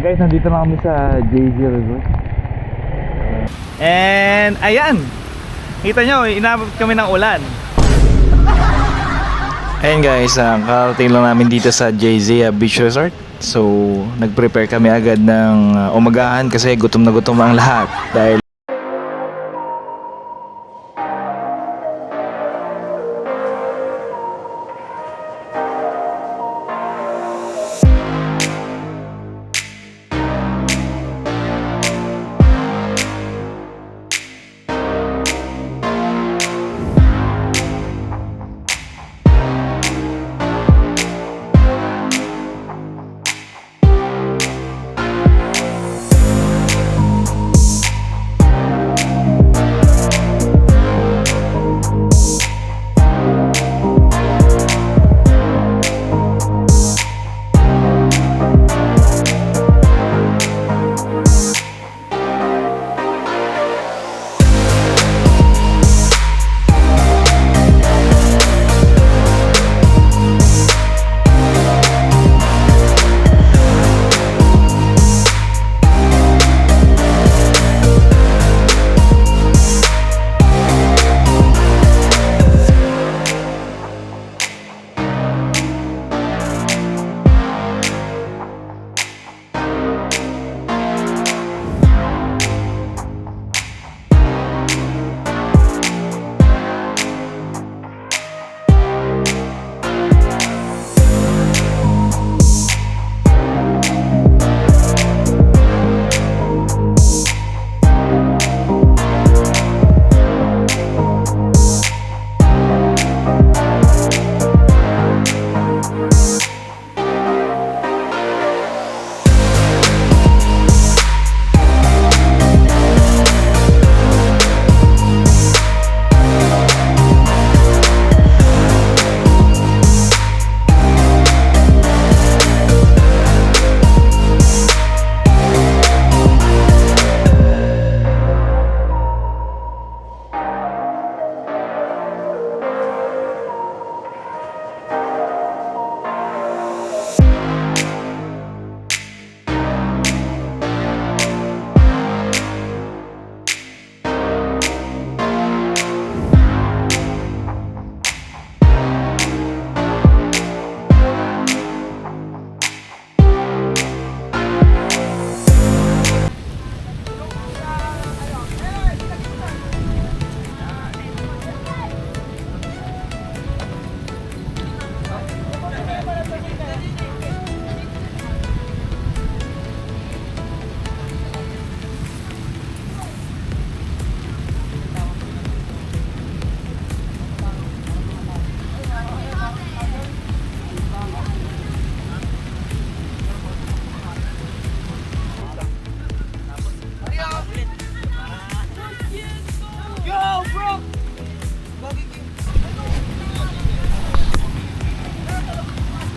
Guys, nandito na kami sa JZ Resort. And ayan, kita nyo, inabot kami ng ulan. Ayan guys, karating lang namin dito sa JZ Beach Resort. So, nag-prepare kami agad ng umagahan kasi gutom na gutom ang lahat. Dahil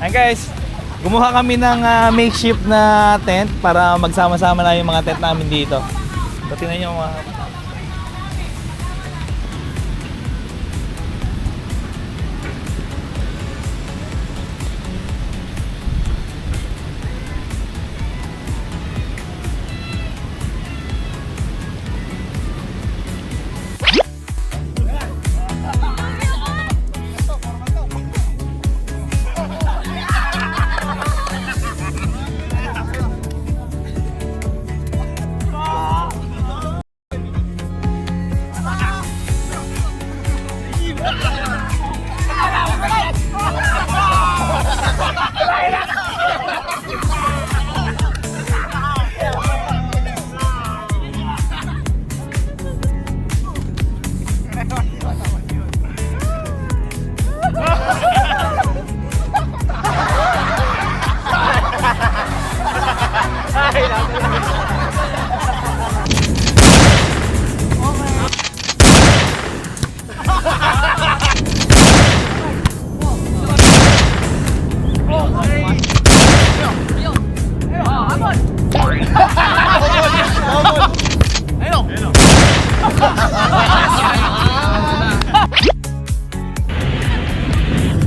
ayan guys, gumawa kami ng makeshift na tent para magsama-sama na yung mga tent namin dito. So, tingnan nyo mga...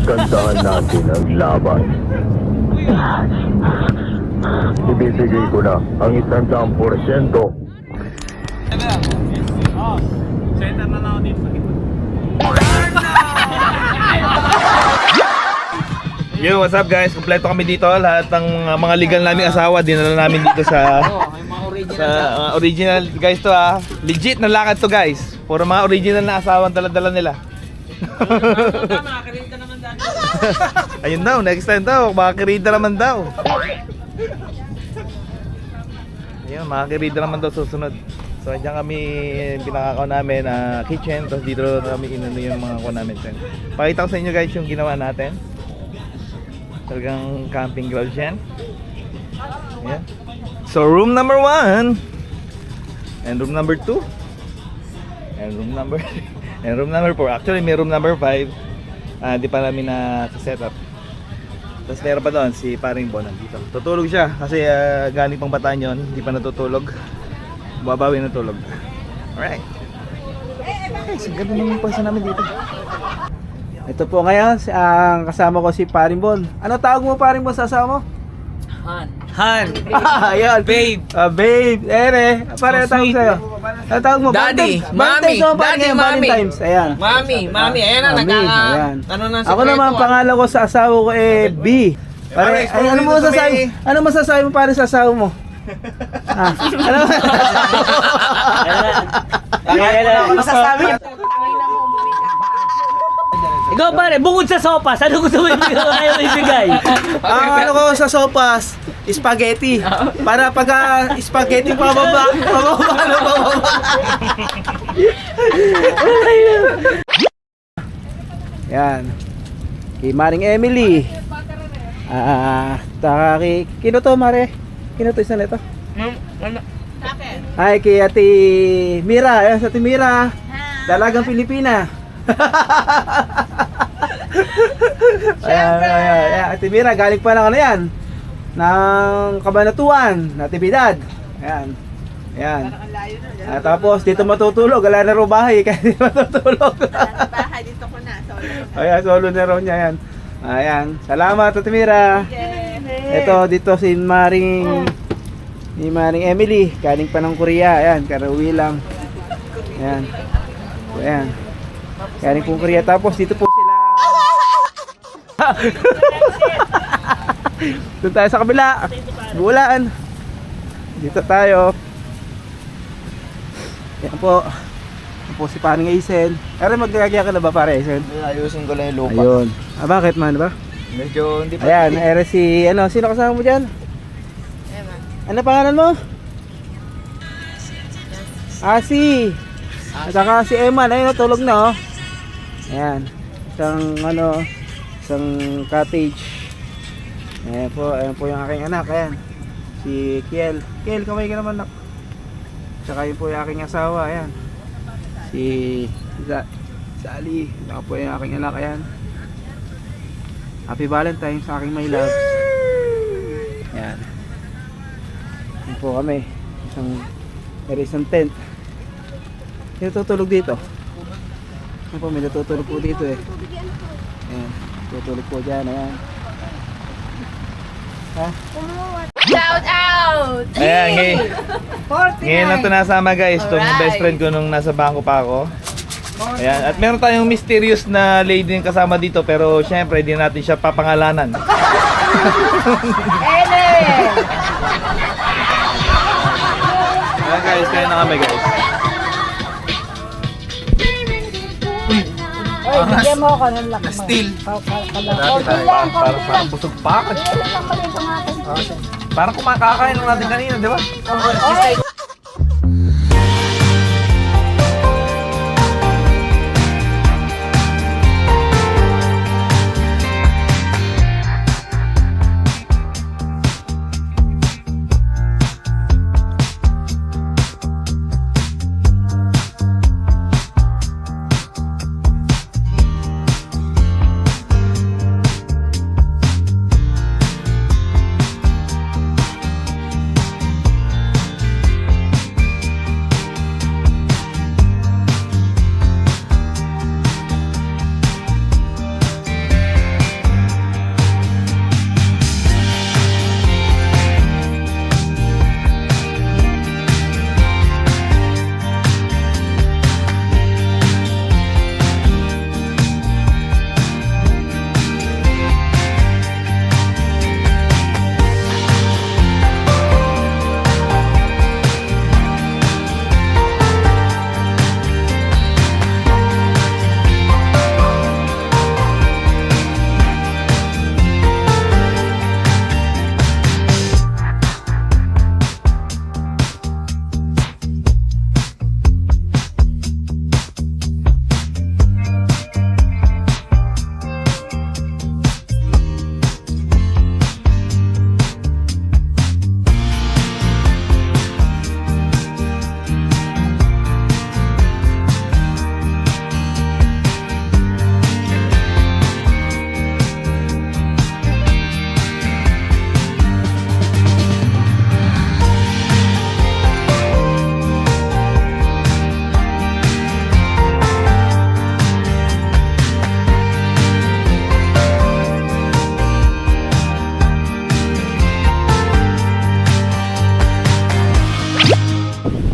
Kantahan natin ang laban. ibibigay ko na ang 100%. Center na ako dito sa gitna. Yo, what's up guys? Kompleto kami dito. Lahat ng mga legal naming asawa dinala namin dito sa original guys to ah. Legit na lakad to guys. Puro mga original na asawa ang dala-dala nila. Ayun daw, next time daw, makakirida naman daw. Ayun, makakirida naman daw susunod. So, dyan kami pinakakaw namin kitchen, tapos dito kami inano yung mga kuha namin. Pakita ko sa inyo guys yung ginawa natin. Talagang camping ground yan. Ayan. So, room number 1 and room number 2 and room number and room number 4. Actually, may room number 5. Di pa namin na set up. Tapos meron pa doon si Paring Bon dito. Tutulog siya kasi galing pang Batanyon, hindi pa natutulog. Babawi ng tulog. Alright. Guys, ang ganda ng pwesto namin dito. Ito po ngayon, ang kasama ko si Paring Bon. Ano tawag mo Paring Bon sa asawa mo? Han. Ayun. Babe. Babe. Ere. Pare, So tawag sweet. sa'yo. Ano tawag mo? Daddy. Valentine's. Mami. Valentine's mo, Paring, Daddy, ngayon, mami. Valentine's. Ayan. Mami, ayan na, Mami, ayan. ano na Ako naman, ang pangalan ko sa asawa ko B. Pare, Pare, ano mo dito sa masasabi? may- Ano masasabi mo pare sa asawa mo? Ano Masasabi. Ikaw pare, bukod sa sopas, ano gusto mo ibigay? Ang ano ko sa sopas, spaghetti. Para pag spaghetti pababa. Yan. Kay Maring Emily. Kino to Mare? Kino to isa nito? Ay, kay Ate Mira. Ayan, sa Ate Mira. Dalagang Pilipina. Ayan, Ate Mira, galing pa ng ano yan, ng Kabanatuan, Natividad. Ayan. Ayan. Tapos dito matutulog, wala na raw bahay, kaya dito matutulog. Bahay dito ko na, solo. Ayan, solo na raw niya yan. Ayan, salamat Ate Mira. Ito dito si Maring Emily, galing pa ng Korea. Ayan, karauwi lang. Ayan. Ayan. Galing pong Korea. Tapos dito po sila. Doon tayo sa kabila. Bulaan. Dito tayo. Yan po. Yan po si Paring Aisen. Pero magkakaya ka na ba pare Aisen? Ayusin ko lang yung lupa. Ayun. Bakit man ba? Medyo hindi pa. Ayan, ere si sino kasama mo dyan? Emma. Ano pangalan mo? Asi. At saka si Emma, ayun, tulog na oh. Ayan. Isang cottage. Ayan po yung aking anak, ayan. Si Kiel. Kiel, kamay ka naman nak. Saka yun po yung aking asawa, ayan. Si Sally. Saka po yung aking anak, ayan. Happy Valentine's sa aking my love. Ayan. Ayan po kami. Isang tent. May natutulog dito. Ayan po, may natutulog po dito eh. Ayan. Tutulog po dyan. Ayan. Ha? Shout out! Ayan, ngayon lang ito nasama guys. Itong Alright. best friend ko nung nasa bangko pa ako. Ayan. At meron tayong mysterious na lady yung kasama dito, pero syempre di natin siya papangalanan. Ayan guys, kaya na kami guys. Oy, bigyan mo ako ng lakman. Still. Konti lang, konti lang. Parang busog pa ako. Parang kumakakain lang natin kanina, di ba? Oy,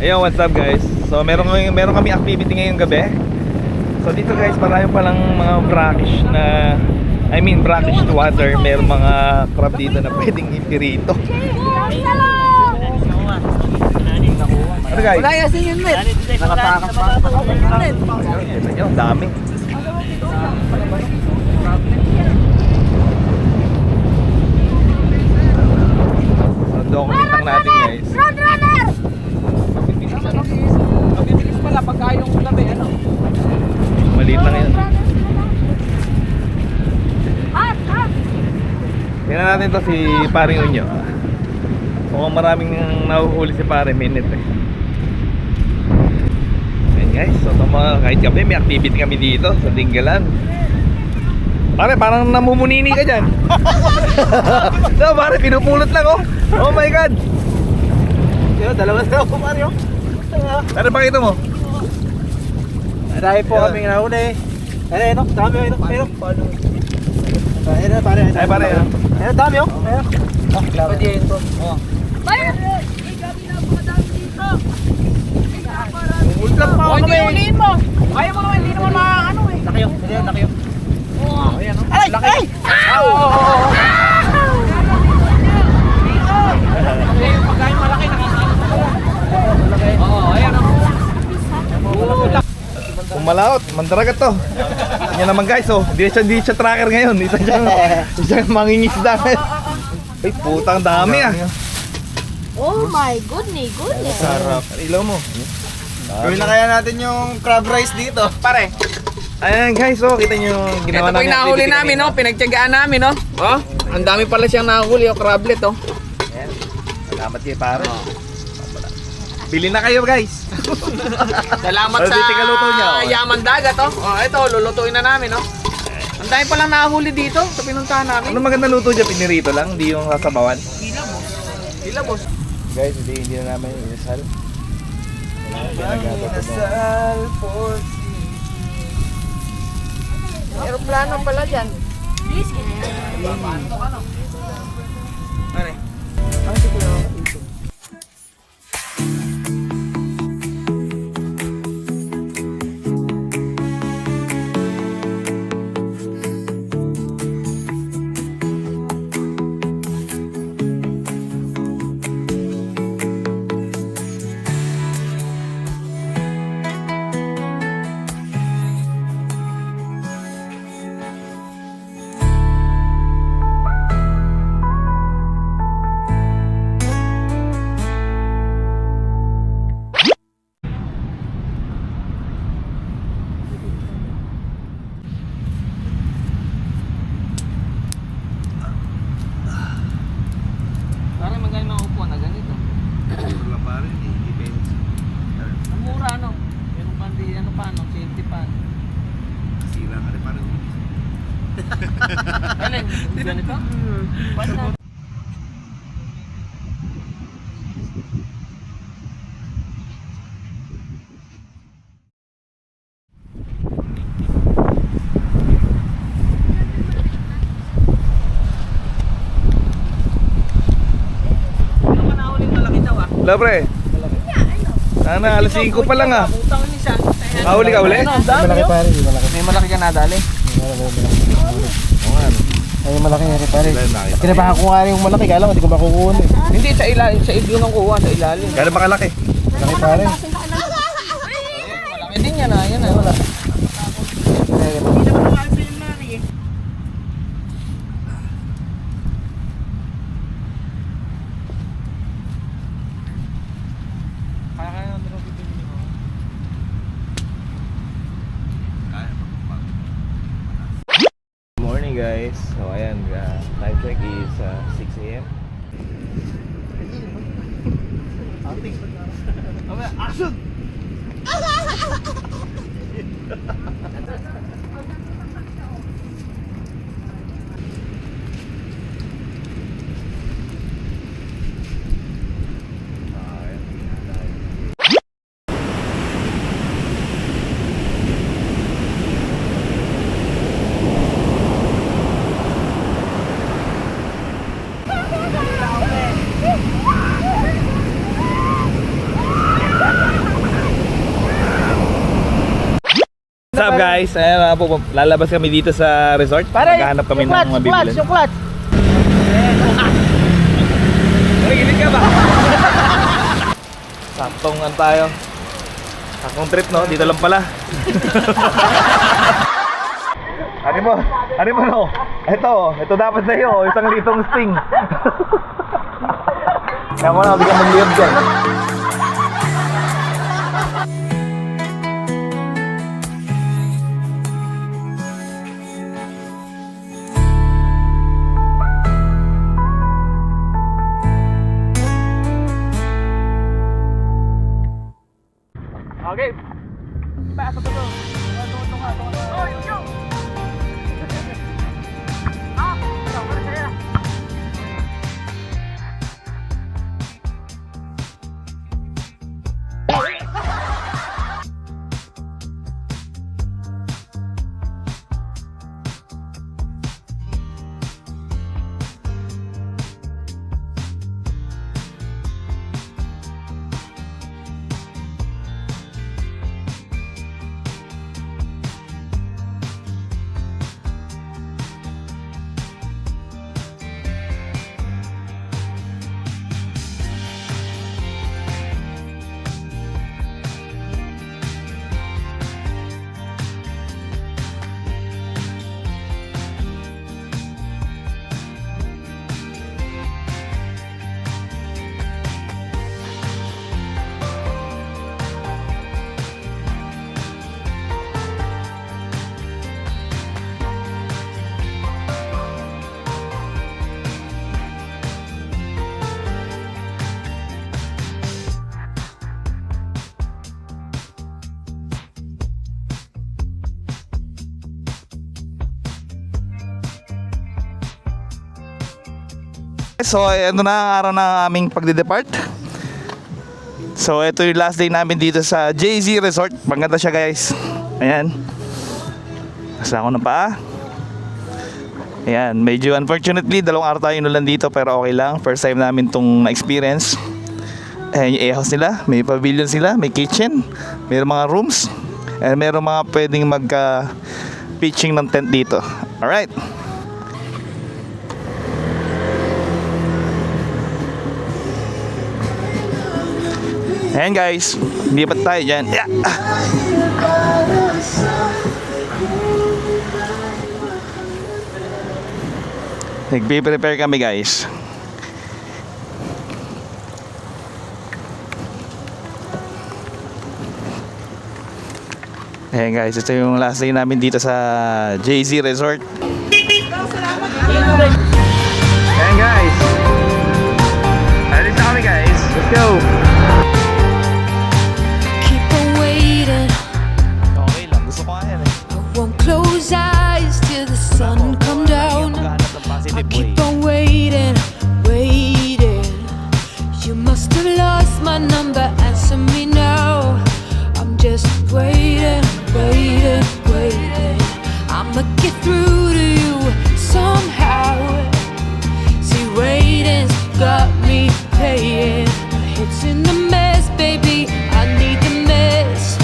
Ayun, what's up guys? So meron kami activity ngayong gabi. So dito guys, marami palang mga brackish na brackish water. Meron mga crab dito na pwedeng ipirito. Ano guys? Wala kasi yun, Met. Nakatakas pa. Ayun, dami. So document lang natin guys. Mabibilis pala pagka yung gabi, ano? Maliit lang yun. Tingnan natin to si Paring Unyo. Mukhang maraming nahuhuli si Pare minute eh. Ayan guys, so kahit gabi may activity kami dito sa Dinggalan. Pare, parang namumunini ka dyan. No, pare, pinupulot lang oh. Oh my god. Yun, dalawang na ako, Mario. Pare, pakita mo. Dahil po kaming nahuli. Ayun, dami, ayun. Ayun, pare. Ay pare, Ayun, dami, oh. Ayun. Pwede yun to. Ulap pa ako kami. Ulihin mo. Ayaw mo naman, hindi naman ano eh. Laki yun, laki yun. Ayan, oh. Ay! Ay! Pagkain malaki, nakakaano pa pala. Oo, ayan o. Pumalaot, mandaragat to. Yan naman guys, oh. Hindi siya tracker ngayon. Isa siyang mangingisda. Ay, putang dami ah. Oh my goodness. Sarap. Ilaw mo. Gawin na kaya natin yung crab rice dito. Pare, Ayan guys, oh, kita nyo yung ito ginawa po yung nahuli namin, no? Pinagtyagaan namin, no? Oh, ang dami pala siyang nahuli, oh, crablet, oh. Ayan. Salamat kayo pare. Bili na kayo guys. Salamat Ano, sa di tingkaluto niyo? yaman dagat, oh. Oh, ito, lulutuin na namin, oh. Ang dami palang nahuli dito sa pinuntahan namin. Ano maganda luto dyan? Pinirito lang, hindi yung sasabawan. Sila, boss. Guys, hindi na namin inasal. Inasal for Aeroplano pala dyan. Pare. Pare, magkano mga upuan na ganito? Wala pare, depends. Ang mura, no? Meron pa, ano pa, no? Safety pa. Sila ka rin pare. Alin, ganito? Basta. Ano ka nahuling malaki daw, ah? Wala pre. Sana, alas 5 pa lang ah. Utang ni siya. Mahuli ka uli? Ano, ang dami, malaki oh. pare, malaki. May malaki ka nadali. Oo nga. Ay, malaki nga pare. Wala, nakita. Kinabahan ko nga rin yung malaki, kala ko hindi ko makukuha eh. Hindi, sa ilalim, sa iglo ng kuha, sa ilalim. Gano'n ba kalaki? Malaki pare. Malaki din yan, ah. Yan, ah. Wala. Morning guys. So ayan, time check is 6 AM. Action! guys, ayan, lalabas kami dito sa resort. Maghahanap kami ng mga bibilin. Yung clutch. Nakikinig ka ba? Saktong tayo. Saktong trip, no? Dito lang pala. Ano mo, no? Ito dapat sa'yo, isang litong sting. Kaya mo na, bigyan magliyab dyan. Okay. Pasok ito. Oh, yo. So, ito na ang araw ng aming pagde-depart. So, ito yung last day namin dito sa JZ Resort. Maganda siya, guys. Ayan. Nasa ako na pa. Ayan, medyo unfortunately, 2 araw tayo inulan dito pero okay lang. First time namin itong na-experience. Ayan yung A-house nila. May pavilion sila, may kitchen, may mga rooms, and meron mga pwedeng pitching ng tent dito. Alright. Ayan guys, lipat tayo dyan. Yeah. Nagpe-prepare kami guys. Ayan guys, ito yung last day namin dito sa JZ Resort. Ayan guys, alis na kami guys. Let's go. Close eyes till the sun come down. I keep on waiting, waiting. You must have lost my number, answer me now. I'm just waiting, waiting, waiting. I'ma get through to you somehow. See, waiting's got me paying. My head's in a mess, baby, I need the mess.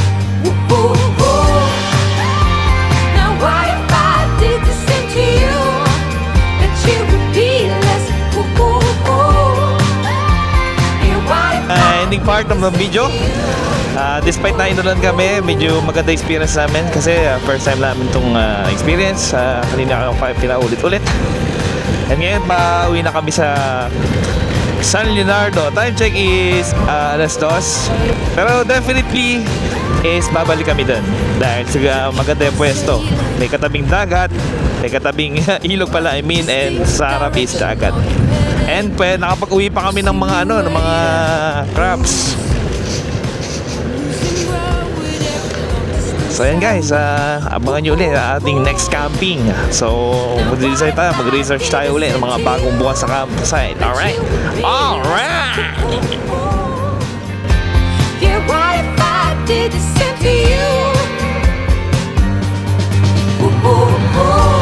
Woo-hoo-hoo. Ending part ng video. Despite na inulan kami, medyo maganda experience namin kasi first time namin itong experience. Kanina ako pinaulit-ulit. And ngayon, pauwi na kami sa San Leonardo. Time check is alas 2. Pero definitely is babalik kami dun dahil maganda yung pwesto. May katabing dagat, may katabing ilog pala, and sa harap is dagat. And nakapag-uwi pa kami ng mga ng mga crabs. So ayan guys, abangan nyo ulit ating next camping. So mag-research tayo ulit ng mga bagong bukas sa campsite. Alright? Alright! Yeah, what if I did the same to you? Ooh, ooh, ooh.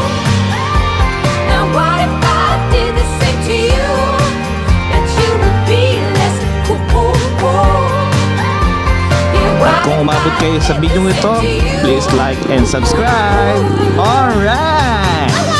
Now what if I did the same to you? That you would be less ooh, ooh, ooh. Yeah, At kung umabot kayo sa video ito, please like and subscribe. Alright!